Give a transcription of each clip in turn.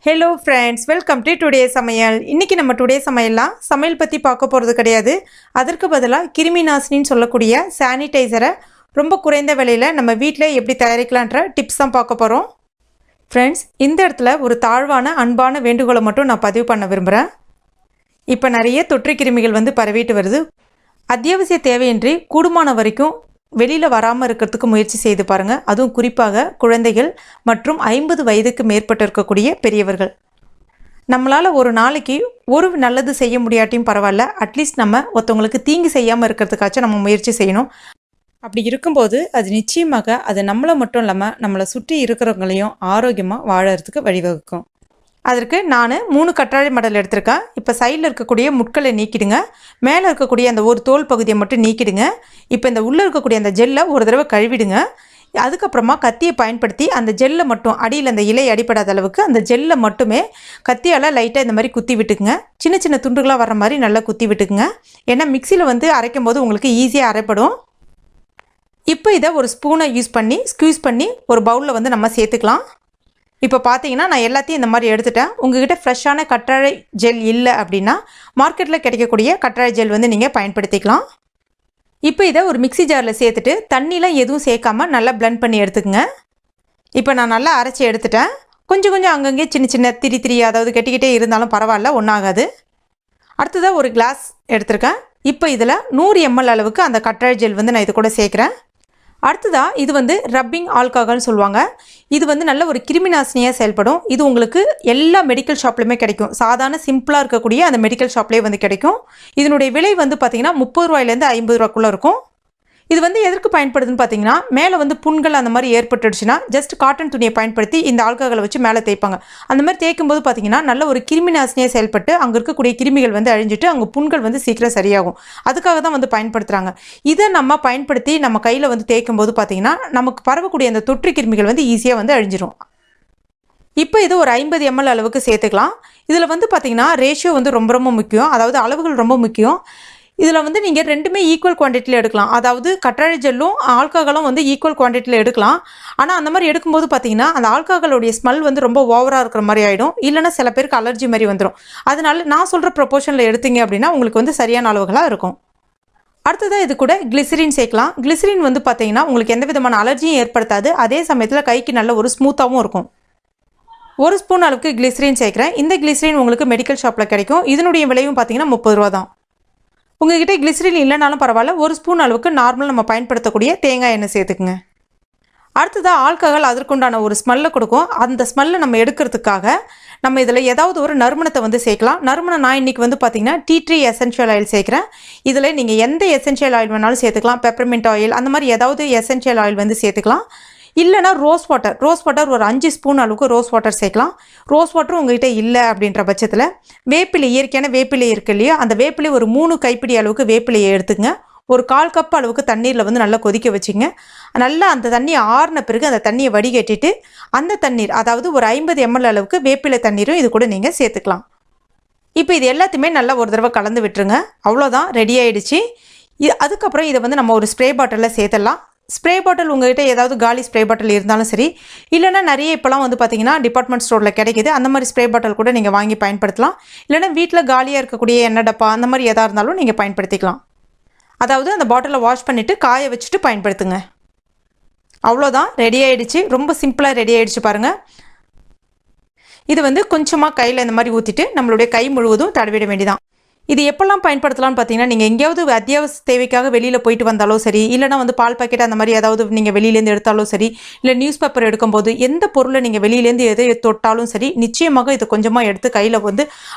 Hello friends, welcome to today சமையல். இன்றைக்கி நம்ம டுடே சமையல்லாம் சமையல் பற்றி பார்க்க போகிறது கிடையாது. அதற்கு பதிலாக கிருமி நாசினின்னு சொல்லக்கூடிய சானிடைசரை ரொம்ப குறைந்த விலையில் நம்ம வீட்டில் எப்படி தயாரிக்கலான்ற டிப்ஸ் தான் பார்க்க போகிறோம். ஃப்ரெண்ட்ஸ், இந்த இடத்துல ஒரு தாழ்வான அன்பான வேண்டுகோளை மட்டும் நான் பதிவு பண்ண விரும்புகிறேன். இப்போ நிறைய தொற்று கிருமிகள் பரவிட்டு வருது. அத்தியாவசிய தேவையின்றி கூடுமான வரைக்கும் வெளியில் வராமல் இருக்கிறதுக்கு முயற்சி செய்து பாருங்கள். அதுவும் குறிப்பாக குழந்தைகள் மற்றும் 50 வயதுக்கு மேற்பட்டு இருக்கக்கூடிய பெரியவர்கள். நம்மளால் ஒரு நாளைக்கு ஒரு நல்லது செய்ய முடியாட்டியும் பரவாயில்ல, அட்லீஸ்ட் நம்ம ஒருத்தவங்களுக்கு தீங்கு செய்யாமல் இருக்கிறதுக்காச்சும் நம்ம முயற்சி செய்யணும். அப்படி இருக்கும்போது அது நிச்சயமாக அது நம்மளை மட்டும் இல்லாமல் நம்மளை சுற்றி இருக்கிறவங்களையும் ஆரோக்கியமாக வாழறதுக்கு வழிவகுக்கும். அதற்கு நான் 3 கற்றாழை மடல் எடுத்திருக்கேன். இப்போ சைடில் இருக்கக்கூடிய முட்களை நீக்கிடுங்க. மேலே இருக்கக்கூடிய அந்த ஒரு தோல் பகுதியை மட்டும் நீக்கிடுங்க. இப்போ இந்த உள்ளே இருக்கக்கூடிய அந்த ஜெல்லை ஒரு தடவை கழுவிடுங்க. அதுக்கப்புறமா கத்தியை பயன்படுத்தி அந்த ஜெல்லை மட்டும் அடியில் அந்த இலை அடிப்படாத அளவுக்கு அந்த ஜெல்லை மட்டுமே கத்தியால் லைட்டாக இந்த மாதிரி குத்தி விட்டுக்குங்க. சின்ன சின்ன துண்டுகளாக வர மாதிரி நல்லா குத்தி விட்டுக்குங்க. ஏன்னா மிக்சியில் அரைக்கும் போது உங்களுக்கு ஈஸியாக அரைப்படும். இப்போ இதை ஒரு ஸ்பூனை யூஸ் பண்ணி ஸ்க்யூஸ் பண்ணி ஒரு பவுலில் நம்ம சேர்த்துக்கலாம். இப்போ பார்த்தீங்கன்னா நான் எல்லாத்தையும் இந்த மாதிரி எடுத்துட்டேன். உங்ககிட்ட ஃப்ரெஷ்ஷான கற்றாழை ஜெல் இல்லை அப்படின்னா மார்க்கெட்டில் கிடைக்கக்கூடிய கற்றாழை ஜெல் நீங்கள் பயன்படுத்திக்கலாம். இப்போ இதை ஒரு மிக்சி ஜாரில் சேர்த்துட்டு தண்ணிலாம் எதுவும் சேர்க்காமல் நல்லா பிளெண்ட் பண்ணி எடுத்துக்கங்க. இப்போ நான் நல்லா அரைச்சி எடுத்துட்டேன். கொஞ்சம் கொஞ்சம் அங்கங்கே சின்ன சின்ன திரி அதாவது கெட்டிக்கிட்டே இருந்தாலும் பரவாயில்ல, ஒன்றாகாது. அடுத்ததாக ஒரு கிளாஸ் எடுத்திருக்கேன். இப்போ இதில் 100 ml அளவுக்கு அந்த கற்றாழை ஜெல் நான் இது கூட சேர்க்குறேன். அடுத்ததாக இது ரப்பிங் ஆல்கஹால்னு சொல்லுவாங்க. இது நல்ல ஒரு கிருமி நாசினியாக செயல்படும். இது உங்களுக்கு எல்லா மெடிக்கல் ஷாப்லையுமே கிடைக்கும். சாதாரண சிம்பிளாக இருக்கக்கூடிய அந்த மெடிக்கல் ஷாப்லேயே கிடைக்கும். இதனுடைய விலை பார்த்தீங்கன்னா 30 ரூபாயிலேருந்து 50 ரூபாய்க்குள்ளே இருக்கும். இது எதற்கு பயன்படுதுன்னு பார்த்தீங்கன்னா, மேலே புண்கள் அந்த மாதிரி ஏற்பட்டுடுச்சுன்னா ஜஸ்ட் காட்டன் துணியை பயன்படுத்தி இந்த ஆல்கஹாலை வச்சு மேலே தேய்ப்பாங்க. அந்த மாதிரி தேய்க்கும்போது பார்த்தீங்கன்னா நல்ல ஒரு கிருமி நாசினியாக செயல்பட்டு அங்கே இருக்கக்கூடிய கிருமிகள் அழிஞ்சிட்டு அங்கே புண்கள் சீக்கிரம் சரியாகும். அதுக்காக தான் பயன்படுத்துகிறாங்க. இதை நம்ம பயன்படுத்தி நம்ம கையில் தேய்க்கும்போது பார்த்தீங்கன்னா நமக்கு பரவக்கூடிய அந்த தொற்று கிருமிகள் ஈஸியாக அழிஞ்சிரும். இப்போ இது ஒரு 50 ml அளவுக்கு சேர்த்துக்கலாம். இதில் பார்த்தீங்கன்னா ரேஷியோ ரொம்ப ரொம்ப முக்கியம். அதாவது அளவுகள் ரொம்ப முக்கியம். இதில் நீங்கள் ரெண்டுமே ஈக்குவல் குவான்டிட்டியில் எடுக்கலாம். அதாவது கற்றாழை ஜெல்லும் ஆல்கஹாலும் ஈக்குவல் குவான்டிட்டியில் எடுக்கலாம். ஆனால் அந்த மாதிரி எடுக்கும்போது பார்த்தீங்கன்னா அந்த ஆல்கஹாலோடைய ஸ்மெல் ரொம்ப ஓவராக இருக்கிற மாதிரி ஆகிடும். இல்லைனா சில பேருக்கு அலர்ஜி மாதிரி வந்துடும். அதனால நான் சொல்கிற ப்ரொபோர்ஷனில் எடுத்தீங்க அப்படின்னா உங்களுக்கு சரியான அளவுகளாக இருக்கும். அடுத்ததாக இது கூட கிளிசரின் சேர்க்கலாம். கிளிசரின் பார்த்தீங்கன்னா உங்களுக்கு எந்த விதமான அலர்ஜியும் ஏற்படுத்தாது. அதே சமயத்தில் கைக்கு நல்ல ஒரு ஸ்மூத்தாகவும் இருக்கும். 1 ஸ்பூன் அளவுக்கு கிளிசரின் சேர்க்குறேன். இந்த கிளிசரின் உங்களுக்கு மெடிக்கல் ஷாப்பில் கிடைக்கும். இதனுடைய விலையும் பார்த்தீங்கன்னா 30 ரூபா தான். உங்கள்கிட்ட கிளிசரின் இல்லைனாலும் பரவாயில்ல, 1 ஸ்பூன் அளவுக்கு நார்மல் நம்ம பயன்படுத்தக்கூடிய தேங்காய் எண்ணெய் சேர்த்துக்குங்க. அடுத்ததாக ஆல்கஹால் அதற்குண்டான ஒரு ஸ்மெல்லை கொடுக்கும். அந்த ஸ்மெல்லை நம்ம எடுக்கிறதுக்காக நம்ம இதில் ஏதாவது ஒரு நறுமணத்தை சேர்க்கலாம். நறுமணம் நான் இன்றைக்கி பார்த்தீங்கன்னா டீ ட்ரீ எசென்ஷியல் ஆயில் சேர்க்குறேன். இதில் நீங்கள் எந்த எசென்ஷியல் ஆயில் வேணாலும் சேர்த்துக்கலாம். பெப்பர்மெண்ட் ஆயில் அந்த மாதிரி ஏதாவது எசென்ஷியல் ஆயில் சேர்த்துக்கலாம். இல்லைனா ரோஸ் வாட்டர் ஒரு 5 ஸ்பூன் அளவுக்கு ரோஸ் வாட்டர் சேர்க்கலாம். ரோஸ் வாட்டரும் உங்கள்கிட்ட இல்லை அப்படின்ற பட்சத்தில் வேப்பிலை, இயற்கையான வேப்பிலை இருக்கு இல்லையா, அந்த வேப்பிலை ஒரு 3 கைப்பிடி அளவுக்கு வேப்பிலையை எடுத்துங்க. ஒரு 1/4 கப் அளவுக்கு தண்ணீரில் நல்லா கொதிக்க வச்சுங்க. நல்லா அந்த தண்ணியை ஆறின பிறகு அந்த தண்ணியை வடிகட்டிட்டு அந்த தண்ணீர், அதாவது ஒரு 50 ml அளவுக்கு வேப்பிலை தண்ணீரும் இது கூட நீங்கள் சேர்த்துக்கலாம். இப்போ இது எல்லாத்தையுமே நல்லா ஒரு தடவை கலந்து விட்டுருங்க. அவ்வளோதான், ரெடி ஆகிடுச்சு. அதுக்கப்புறம் இதை நம்ம ஒரு ஸ்ப்ரே பாட்டிலில் சேர்த்துடலாம். ஸ்ப்ரே பாட்டில் உங்கள்கிட்ட ஏதாவது காலி ஸ்ப்ரே பாட்டில் இருந்தாலும் சரி, இல்லைனா நிறைய இப்போலாம் பார்த்தீங்கன்னா டிபார்ட்மெண்ட் ஸ்டோரில் கிடைக்கிது. அந்த மாதிரி ஸ்ப்ரே பாட்டில் கூட நீங்கள் வாங்கி பயன்படுத்தலாம். இல்லைனா வீட்டில் காலியாக இருக்கக்கூடிய எண்ணெய் டப்பா அந்த மாதிரி எதாக இருந்தாலும் நீங்கள் பயன்படுத்திக்கலாம். அதாவது அந்த பாட்டிலை வாஷ் பண்ணிவிட்டு காய வச்சுட்டு பயன்படுத்துங்க. அவ்வளோதான், ரெடி ஆகிடுச்சு. ரொம்ப சிம்பிளாக ரெடி ஆகிடுச்சு பாருங்கள். இது கொஞ்சமாக கையில் இந்த மாதிரி ஊற்றிட்டு நம்மளுடைய கை முழுவதும் தடவிட வேண்டியதான். இது எப்போல்லாம் பயன்படுத்தலாம்னு பார்த்தீங்கன்னா, நீங்கள் எங்கேயாவது அத்தியாவசிய தேவைக்காக வெளியில் போயிட்டு வந்தாலும் சரி, இல்லைனா பால் பாக்கெட் அந்த மாதிரி ஏதாவது நீங்கள் வெளியிலேருந்து எடுத்தாலும் சரி, இல்லை நியூஸ் பேப்பர் எடுக்கும்போது எந்த பொருளை நீங்கள் வெளியிலேருந்து எதை தொட்டாலும் சரி, நிச்சயமாக இது கொஞ்சமாக எடுத்து கையில்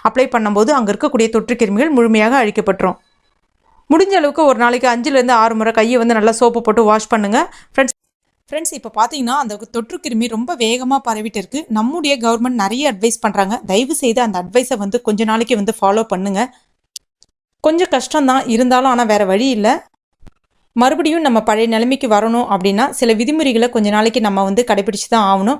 அப்ளை பண்ணும்போது அங்கே இருக்கக்கூடிய தொற்று கிருமிகள் முழுமையாக அழிக்கப்பட்டுரும். முடிஞ்ச அளவுக்கு ஒரு நாளைக்கு 5லேருந்து 6 முறை கையை நல்லா சோப்பு போட்டு வாஷ் பண்ணுங்கள். ஃப்ரெண்ட்ஸ், இப்போ பார்த்தீங்கன்னா அந்த தொற்று கிருமி ரொம்ப வேகமாக பரவிட்டு இருக்குது. நம்முடைய கவர்மெண்ட் நிறைய அட்வைஸ் பண்ணுறாங்க. தயவு செய்து அந்த அட்வைஸை கொஞ்ச நாளைக்கு ஃபாலோ பண்ணுங்கள். கொஞ்சம் கஷ்டம்தான் இருந்தாலும், ஆனால் வேறு வழி இல்லை. மறுபடியும் நம்ம பழைய நிலைமைக்கு வரணும் அப்படின்னா சில விதிமுறைகளை கொஞ்ச நாளைக்கு நம்ம கடைபிடிச்சு தான் ஆகணும்.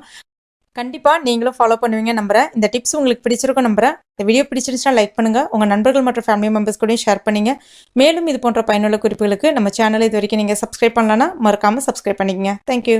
கண்டிப்பாக நீங்களும் ஃபாலோ பண்ணுவீங்க நம்புகிறேன். இந்த டிப்ஸ் உங்களுக்கு பிடிச்சிருக்கும் நம்புகிறேன். இந்த வீடியோ பிடிச்சிருந்துச்சுன்னா லைக் பண்ணுங்கள். உங்கள் நண்பர்கள் மற்றும் ஃபேமிலி மெம்பர்ஸ் கூடயும் ஷேர் பண்ணுங்கள். மேலும் இது போன்ற பயனுள்ள குறிப்புகளுக்கு நம்ம சேனலை இது வரைக்கும் நீங்கள் சப்ஸ்கிரைப் பண்ணலன்னா மறக்காமல் சப்ஸ்கிரைப் பண்ணிக்கங்க. தேங்க்யூ.